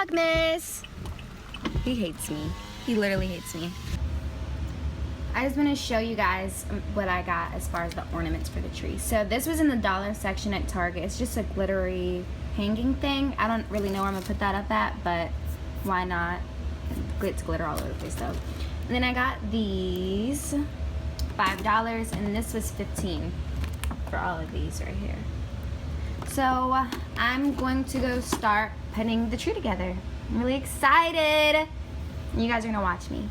VLOGMAS. He hates me. He literally hates me. I just want to show you guys what I got as far as the ornaments for the tree. So this was in the dollar section at Target. It's just a glittery hanging thing. I don't really know where I'm gonna put that up at, but why not? It's glitter all over the place though. And then I got these, $5, and this was $15 for all of these right here. So I'm going to go start putting the tree together. I'm really excited. You guys are gonna watch me.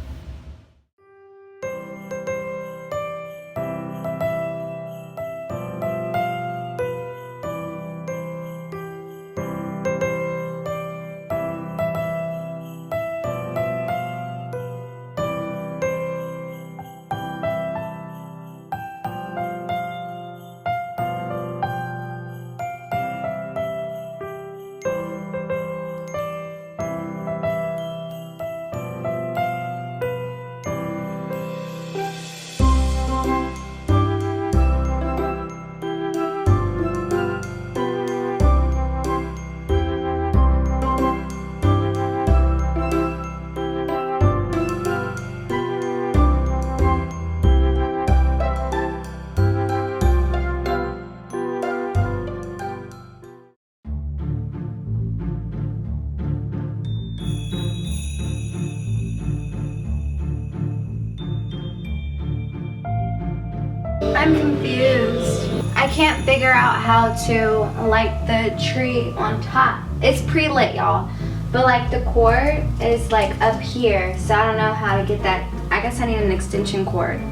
I'm confused. I can't figure out how to light the tree on top. It's pre-lit, y'all, but like the cord is like up here, so I don't know how to get that. I guess I need an extension cord. I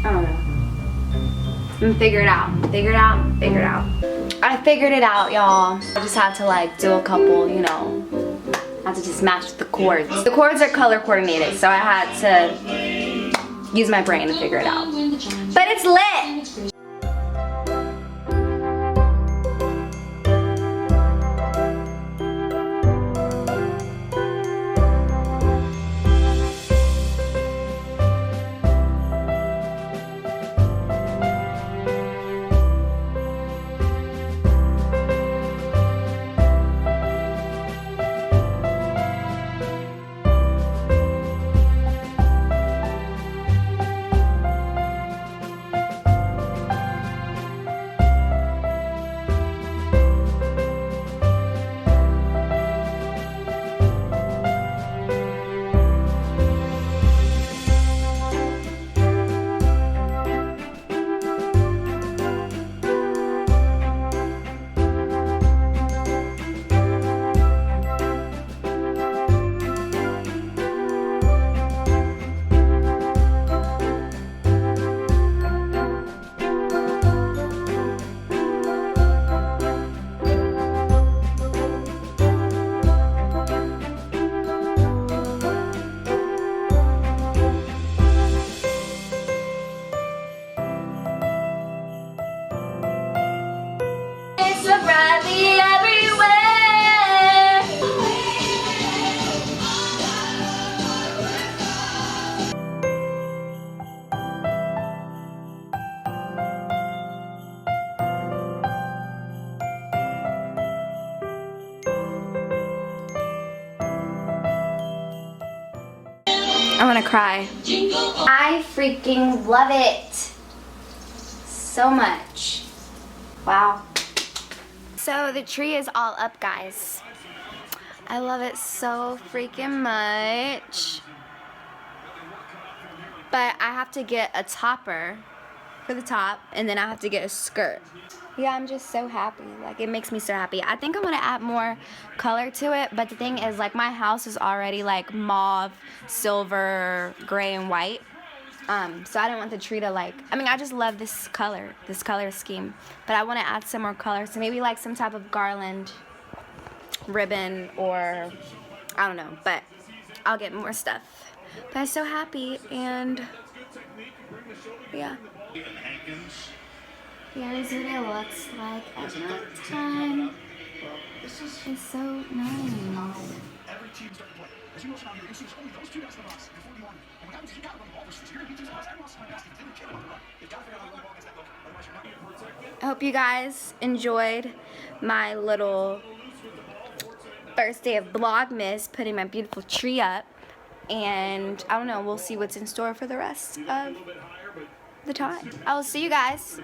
don't know. I'm gonna figure it out. Figure it out. Figure it out. I figured it out, y'all. I just had to like do a couple, you know, I had to just match the cords. The cords are color coordinated, so I had to use my brain to figure it out. But it's lit! I want to cry. I freaking love it so much. Wow. So the tree is all up, guys. I love it so freaking much. But I have to get a topper for the top, and then I have to get a skirt. Yeah, I'm just so happy. Like, it makes me so happy. I think I'm gonna add more color to it, but the thing is, like, my house is already like mauve, silver, gray, and white. So I don't want the tree to like, I mean, I just love this color scheme, but I want to add some more color. So maybe like some type of garland, ribbon, or I don't know, but I'll get more stuff. But I'm so happy, and yeah. Here's what it looks like at night time. It's so nice. I hope you guys enjoyed my little first day of Vlogmas, putting my beautiful tree up. And I don't know, we'll see what's in store for the rest of the time. I will see you guys.